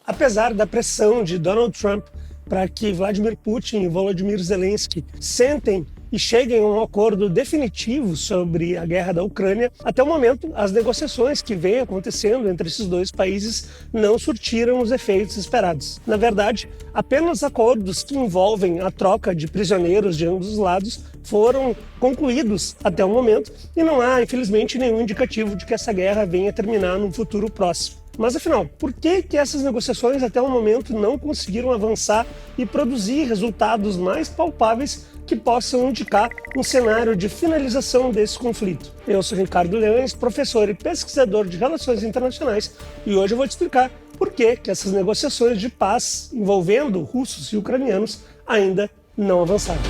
Apesar da pressão de Donald Trump para que Vladimir Putin e Volodymyr Zelensky sentem e cheguem a um acordo definitivo sobre a guerra da Ucrânia, até o momento, as negociações que vêm acontecendo entre esses dois países não surtiram os efeitos esperados. Na verdade, apenas acordos que envolvem a troca de prisioneiros de ambos os lados foram concluídos até o momento e não há, infelizmente, nenhum indicativo de que essa guerra venha a terminar num futuro próximo. Mas afinal, por que essas negociações até o momento não conseguiram avançar e produzir resultados mais palpáveis que possam indicar um cenário de finalização desse conflito? Eu sou Ricardo Leões, professor e pesquisador de Relações Internacionais, e hoje eu vou te explicar por que essas negociações de paz envolvendo russos e ucranianos ainda não avançaram.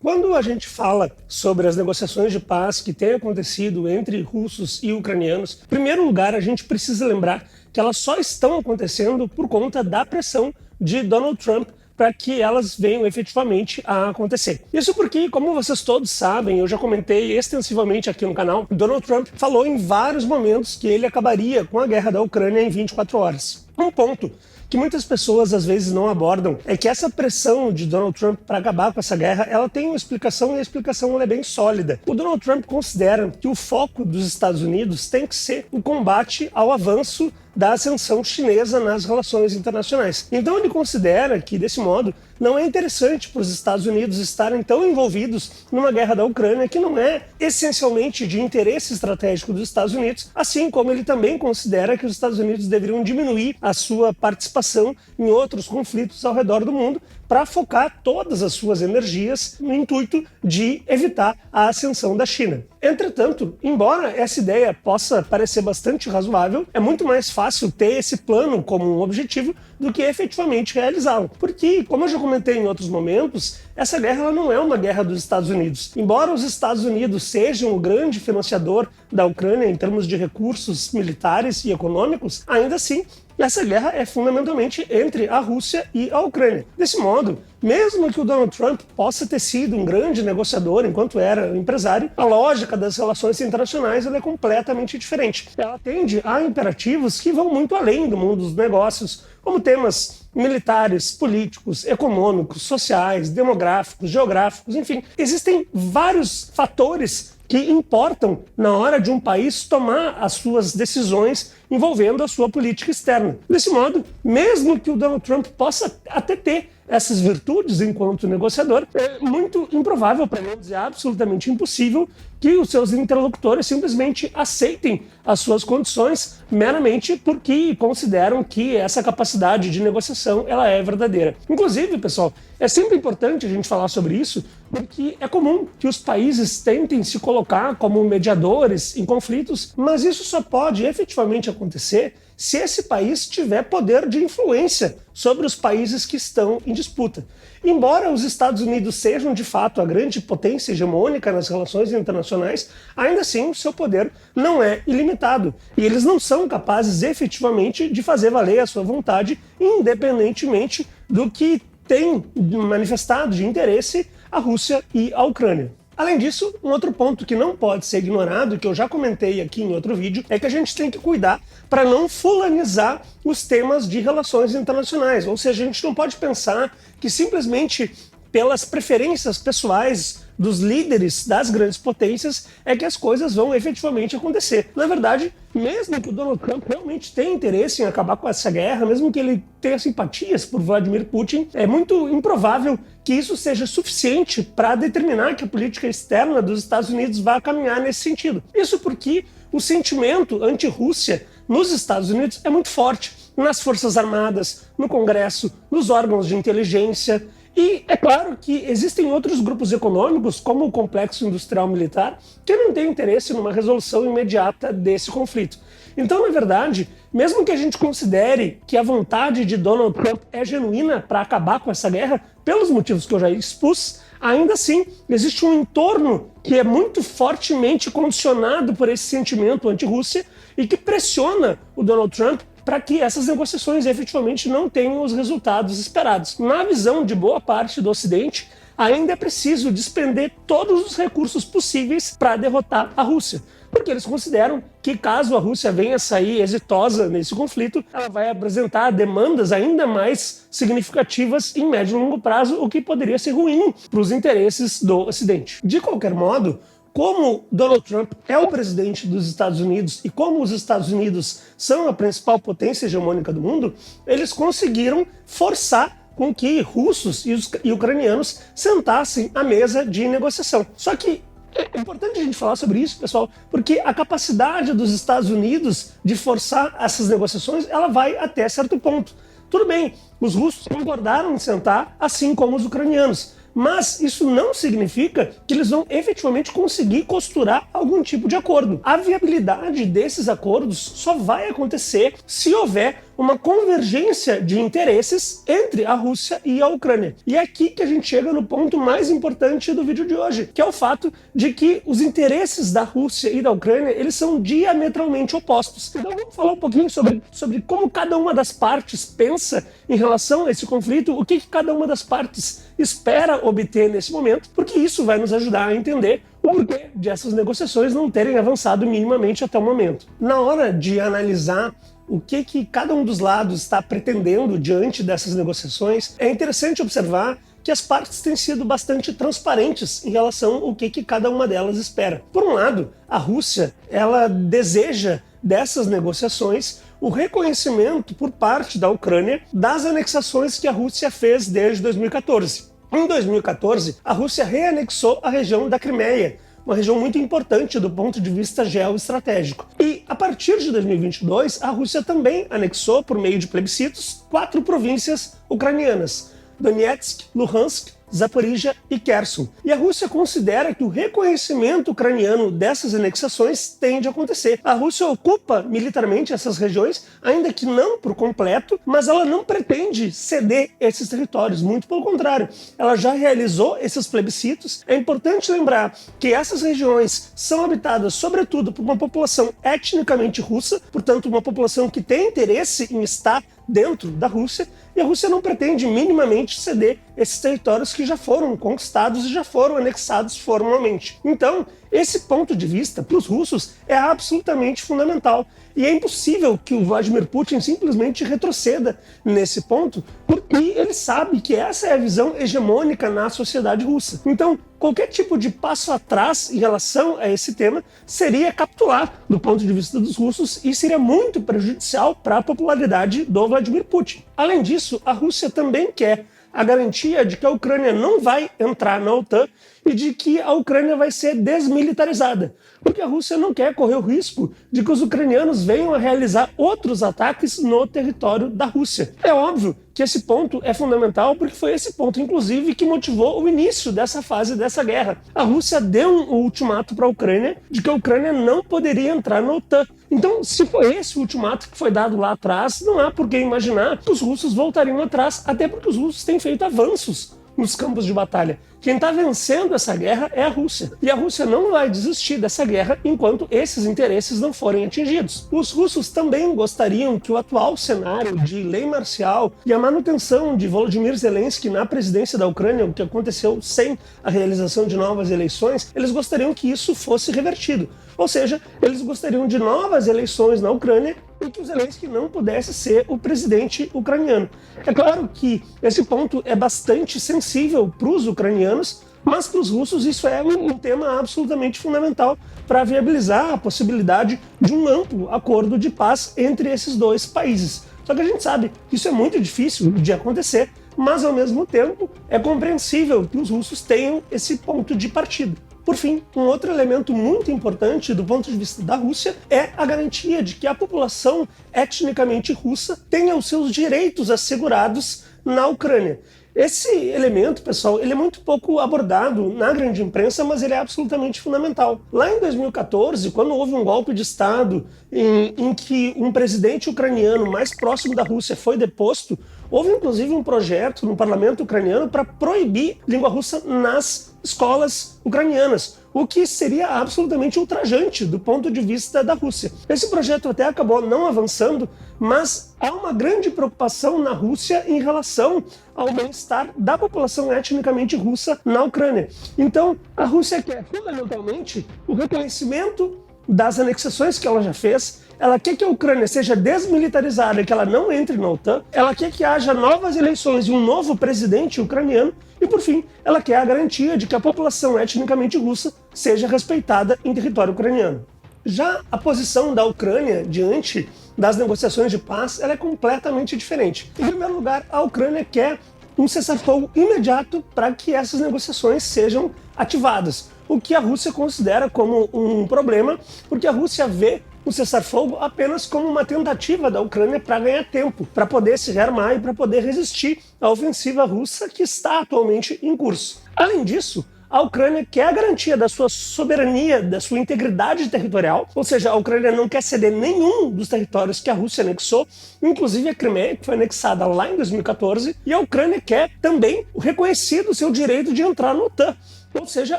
Quando a gente fala sobre as negociações de paz que têm acontecido entre russos e ucranianos, em primeiro lugar, a gente precisa lembrar que elas só estão acontecendo por conta da pressão de Donald Trump para que elas venham efetivamente a acontecer. Isso porque, como vocês todos sabem, eu já comentei extensivamente aqui no canal, Donald Trump falou em vários momentos que ele acabaria com a guerra da Ucrânia em 24 horas. Um ponto que muitas pessoas às vezes não abordam é que essa pressão de Donald Trump para acabar com essa guerra, ela tem uma explicação e a explicação ela é bem sólida. O Donald Trump considera que o foco dos Estados Unidos tem que ser o combate ao avanço da ascensão chinesa nas relações internacionais. Então ele considera que, desse modo, não é interessante para os Estados Unidos estarem tão envolvidos numa guerra da Ucrânia que não é essencialmente de interesse estratégico dos Estados Unidos, assim como ele também considera que os Estados Unidos deveriam diminuir a sua participação em outros conflitos ao redor do mundo para focar todas as suas energias no intuito de evitar a ascensão da China. Entretanto, embora essa ideia possa parecer bastante razoável, é muito mais fácil ter esse plano como um objetivo do que efetivamente realizá-lo. Porque, como eu já comentei em outros momentos, essa guerra ela não é uma guerra dos Estados Unidos. Embora os Estados Unidos sejam o grande financiador da Ucrânia em termos de recursos militares e econômicos, ainda assim, essa guerra é fundamentalmente entre a Rússia e a Ucrânia. Desse modo, mesmo que o Donald Trump possa ter sido um grande negociador enquanto era empresário, a lógica das relações internacionais ela é completamente diferente. Ela atende a imperativos que vão muito além do mundo dos negócios, como temas militares, políticos, econômicos, sociais, demográficos, geográficos, enfim. Existem vários fatores que importam na hora de um país tomar as suas decisões envolvendo a sua política externa. Desse modo, mesmo que o Donald Trump possa até ter essas virtudes enquanto negociador, é muito improvável, para não dizer absolutamente impossível, que os seus interlocutores simplesmente aceitem as suas condições meramente porque consideram que essa capacidade de negociação ela é verdadeira. Inclusive, pessoal, é sempre importante a gente falar sobre isso, porque é comum que os países tentem se colocar como mediadores em conflitos, mas isso só pode efetivamente acontecer se esse país tiver poder de influência sobre os países que estão em disputa. Embora os Estados Unidos sejam de fato a grande potência hegemônica nas relações internacionais, ainda assim o seu poder não é ilimitado e eles não são capazes efetivamente de fazer valer a sua vontade, independentemente do que tem manifestado de interesse a Rússia e a Ucrânia. Além disso, um outro ponto que não pode ser ignorado, que eu já comentei aqui em outro vídeo, é que a gente tem que cuidar para não fulanizar os temas de relações internacionais. Ou seja, a gente não pode pensar que simplesmente pelas preferências pessoais dos líderes das grandes potências é que as coisas vão efetivamente acontecer. Na verdade, mesmo que o Donald Trump realmente tenha interesse em acabar com essa guerra, mesmo que ele tenha simpatias por Vladimir Putin, é muito improvável que isso seja suficiente para determinar que a política externa dos Estados Unidos vá caminhar nesse sentido. Isso porque o sentimento anti-Rússia nos Estados Unidos é muito forte, nas Forças Armadas, no Congresso, nos órgãos de inteligência. E é claro que existem outros grupos econômicos, como o complexo industrial militar, que não têm interesse numa resolução imediata desse conflito. Então, na verdade, mesmo que a gente considere que a vontade de Donald Trump é genuína para acabar com essa guerra, pelos motivos que eu já expus, ainda assim existe um entorno que é muito fortemente condicionado por esse sentimento anti-Rússia e que pressiona o Donald Trump para que essas negociações efetivamente não tenham os resultados esperados. Na visão de boa parte do Ocidente, ainda é preciso despender todos os recursos possíveis para derrotar a Rússia. porque eles consideram que caso a Rússia venha a sair exitosa nesse conflito, ela vai apresentar demandas ainda mais significativas em médio e longo prazo, o que poderia ser ruim para os interesses do Ocidente. De qualquer modo, como Donald Trump é o presidente dos Estados Unidos e como os Estados Unidos são a principal potência hegemônica do mundo, eles conseguiram forçar com que russos e ucranianos sentassem à mesa de negociação. Só que é importante a gente falar sobre isso, pessoal, porque a capacidade dos Estados Unidos de forçar essas negociações, ela vai até certo ponto. Tudo bem, os russos concordaram em sentar, assim como os ucranianos. Mas isso não significa que eles vão efetivamente conseguir costurar algum tipo de acordo. A viabilidade desses acordos só vai acontecer se houver uma convergência de interesses entre a Rússia e a Ucrânia. E é aqui que a gente chega no ponto mais importante do vídeo de hoje, que é o fato de que os interesses da Rússia e da Ucrânia, eles são diametralmente opostos. Então vamos falar um pouquinho sobre como cada uma das partes pensa em relação a esse conflito, o que cada uma das partes espera obter nesse momento, porque isso vai nos ajudar a entender o porquê de essas negociações não terem avançado minimamente até o momento. Na hora de analisar o que cada um dos lados está pretendendo diante dessas negociações, é interessante observar que as partes têm sido bastante transparentes em relação ao que cada uma delas espera. Por um lado, a Rússia, ela deseja dessas negociações o reconhecimento por parte da Ucrânia das anexações que a Rússia fez desde 2014. Em 2014, a Rússia reanexou a região da Crimeia, uma região muito importante do ponto de vista geoestratégico. E, a partir de 2022, a Rússia também anexou, por meio de plebiscitos, 4 províncias ucranianas: Donetsk, Luhansk, Zaporizhia e Kherson. E a Rússia considera que o reconhecimento ucraniano dessas anexações tem de acontecer. A Rússia ocupa militarmente essas regiões, ainda que não por completo, mas ela não pretende ceder esses territórios, muito pelo contrário. Ela já realizou esses plebiscitos. É importante lembrar que essas regiões são habitadas sobretudo por uma população etnicamente russa, portanto uma população que tem interesse em estar dentro da Rússia, e a Rússia não pretende minimamente ceder esses territórios que já foram conquistados e já foram anexados formalmente. Então, esse ponto de vista, para os russos, é absolutamente fundamental. E é impossível que o Vladimir Putin simplesmente retroceda nesse ponto, porque ele sabe que essa é a visão hegemônica na sociedade russa. Então, qualquer tipo de passo atrás em relação a esse tema seria capitular do ponto de vista dos russos e seria muito prejudicial para a popularidade do Vladimir Putin. Além disso, a Rússia também quer a garantia de que a Ucrânia não vai entrar na OTAN e de que a Ucrânia vai ser desmilitarizada, porque a Rússia não quer correr o risco de que os ucranianos venham a realizar outros ataques no território da Rússia. É óbvio que esse ponto é fundamental, porque foi esse ponto, inclusive, que motivou o início dessa fase dessa guerra. A Rússia deu um ultimato para a Ucrânia de que a Ucrânia não poderia entrar na OTAN. Então, se foi esse o ultimato que foi dado lá atrás, não há por que imaginar que os russos voltariam atrás, até porque os russos têm feito avanços nos campos de batalha. Quem está vencendo essa guerra é a Rússia. E a Rússia não vai desistir dessa guerra enquanto esses interesses não forem atingidos. Os russos também gostariam que o atual cenário de lei marcial e a manutenção de Volodymyr Zelensky na presidência da Ucrânia, o que aconteceu sem a realização de novas eleições, eles gostariam que isso fosse revertido. Ou seja, eles gostariam de novas eleições na Ucrânia e que o Zelensky não pudesse ser o presidente ucraniano. É claro que esse ponto é bastante sensível para os ucranianos, mas para os russos isso é um tema absolutamente fundamental para viabilizar a possibilidade de um amplo acordo de paz entre esses dois países. Só que a gente sabe que isso é muito difícil de acontecer, mas ao mesmo tempo é compreensível que os russos tenham esse ponto de partida. Por fim, um outro elemento muito importante do ponto de vista da Rússia é a garantia de que a população etnicamente russa tenha os seus direitos assegurados na Ucrânia. Esse elemento, pessoal, ele é muito pouco abordado na grande imprensa, mas ele é absolutamente fundamental. Lá em 2014, quando houve um golpe de Estado em que um presidente ucraniano mais próximo da Rússia foi deposto, houve inclusive um projeto no parlamento ucraniano para proibir língua russa nas escolas ucranianas, o que seria absolutamente ultrajante do ponto de vista da Rússia. Esse projeto até acabou não avançando, mas há uma grande preocupação na Rússia em relação ao bem-estar da população etnicamente russa na Ucrânia. Então, a Rússia quer fundamentalmente o reconhecimento das anexações que ela já fez, ela quer que a Ucrânia seja desmilitarizada, que ela não entre na OTAN, ela quer que haja novas eleições e um novo presidente ucraniano, e por fim, ela quer a garantia de que a população etnicamente russa seja respeitada em território ucraniano. Já a posição da Ucrânia diante das negociações de paz, ela é completamente diferente. Em primeiro lugar, a Ucrânia quer um cessar-fogo imediato para que essas negociações sejam ativadas, o que a Rússia considera como um problema, porque a Rússia vê o cessar-fogo apenas como uma tentativa da Ucrânia para ganhar tempo, para poder se rearmar e para poder resistir à ofensiva russa que está atualmente em curso. Além disso, a Ucrânia quer a garantia da sua soberania, da sua integridade territorial, ou seja, a Ucrânia não quer ceder nenhum dos territórios que a Rússia anexou, inclusive a Crimeia, que foi anexada lá em 2014, e a Ucrânia quer também o reconhecido seu direito de entrar na OTAN. Ou seja,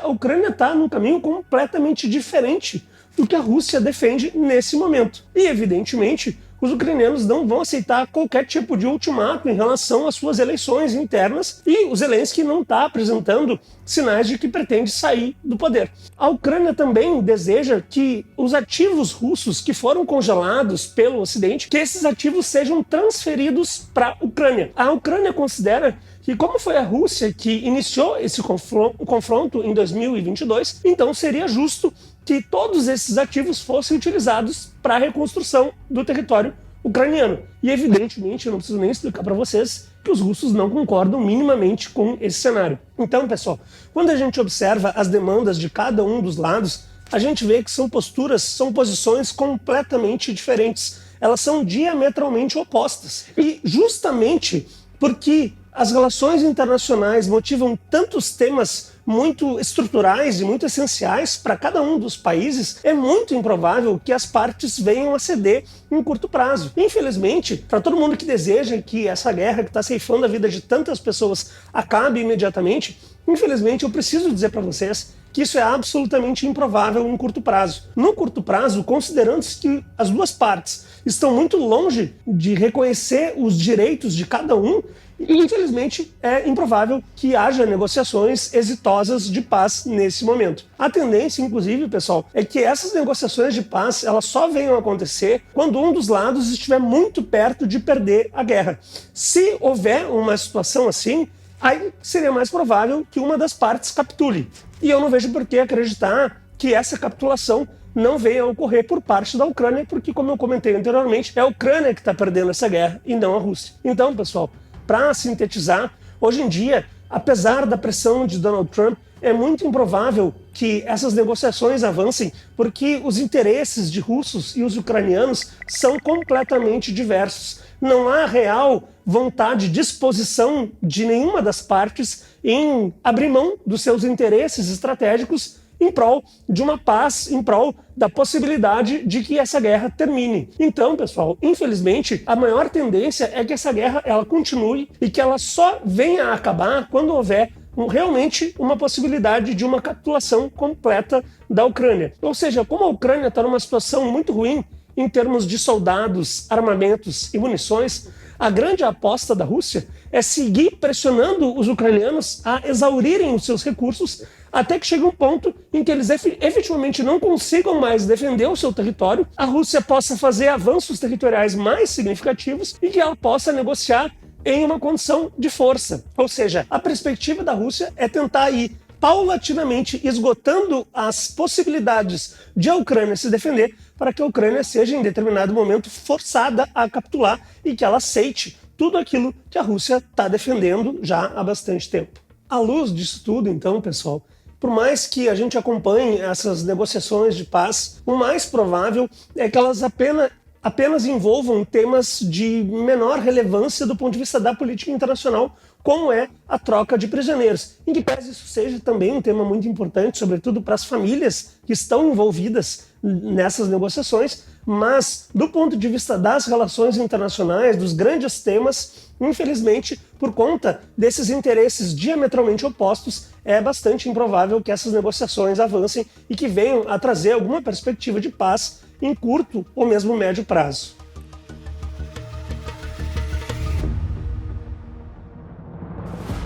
a Ucrânia está num caminho completamente diferente do que a Rússia defende nesse momento. E, evidentemente, os ucranianos não vão aceitar qualquer tipo de ultimato em relação às suas eleições internas, e o Zelensky não está apresentando sinais de que pretende sair do poder. A Ucrânia também deseja que os ativos russos que foram congelados pelo Ocidente, que esses ativos sejam transferidos para a Ucrânia. A Ucrânia considera que, como foi a Rússia que iniciou esse confronto em 2022, então seria justo que todos esses ativos fossem utilizados para a reconstrução do território ucraniano. E, evidentemente, eu não preciso nem explicar para vocês que os russos não concordam minimamente com esse cenário. Então, pessoal, quando a gente observa as demandas de cada um dos lados, a gente vê que são posições completamente diferentes. Elas são diametralmente opostas. E justamente porque as relações internacionais motivam tantos temas muito estruturais e muito essenciais para cada um dos países, é muito improvável que as partes venham a ceder em curto prazo. Infelizmente, para todo mundo que deseja que essa guerra que está ceifando a vida de tantas pessoas acabe imediatamente, infelizmente eu preciso dizer para vocês que isso é absolutamente improvável em curto prazo. No curto prazo, considerando-se que as duas partes estão muito longe de reconhecer os direitos de cada um, infelizmente é improvável que haja negociações exitosas de paz nesse momento. A tendência, inclusive, pessoal, é que essas negociações de paz elas só venham a acontecer quando um dos lados estiver muito perto de perder a guerra. Se houver uma situação assim, aí seria mais provável que uma das partes capitule. E eu não vejo por que acreditar que essa capitulação não venha a ocorrer por parte da Ucrânia, porque, como eu comentei anteriormente, é a Ucrânia que está perdendo essa guerra e não a Rússia. Então, pessoal, para sintetizar, hoje em dia, apesar da pressão de Donald Trump, é muito improvável que essas negociações avancem, porque os interesses de russos e os ucranianos são completamente diversos. Não há real vontade, disposição de nenhuma das partes em abrir mão dos seus interesses estratégicos em prol de uma paz, em prol da possibilidade de que essa guerra termine. Então, pessoal, infelizmente, a maior tendência é que essa guerra ela continue e que ela só venha a acabar quando houver realmente uma possibilidade de uma capitulação completa da Ucrânia. Ou seja, como a Ucrânia está numa situação muito ruim em termos de soldados, armamentos e munições, a grande aposta da Rússia é seguir pressionando os ucranianos a exaurirem os seus recursos até que chegue um ponto em que eles efetivamente não consigam mais defender o seu território, a Rússia possa fazer avanços territoriais mais significativos e que ela possa negociar em uma condição de força. Ou seja, a perspectiva da Rússia é tentar ir paulatinamente esgotando as possibilidades de a Ucrânia se defender para que a Ucrânia seja em determinado momento forçada a capitular e que ela aceite tudo aquilo que a Rússia está defendendo já há bastante tempo. À luz disso tudo, então, pessoal, por mais que a gente acompanhe essas negociações de paz, o mais provável é que elas apenas envolvam temas de menor relevância do ponto de vista da política internacional, como é a troca de prisioneiros. Em que pese isso seja também um tema muito importante, sobretudo para as famílias que estão envolvidas nessas negociações, mas do ponto de vista das relações internacionais, dos grandes temas, infelizmente, por conta desses interesses diametralmente opostos, é bastante improvável que essas negociações avancem e que venham a trazer alguma perspectiva de paz em curto ou mesmo médio prazo.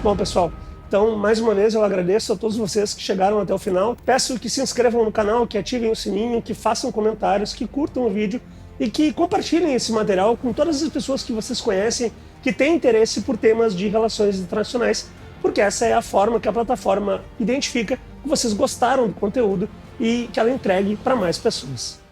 Bom, pessoal, Então, mais uma vez, eu agradeço a todos vocês que chegaram até o final. Peço que se inscrevam no canal, que ativem o sininho, que façam comentários, que curtam o vídeo e que compartilhem esse material com todas as pessoas que vocês conhecem que têm interesse por temas de relações internacionais, porque essa é a forma que a plataforma identifica que vocês gostaram do conteúdo e que ela entregue para mais pessoas.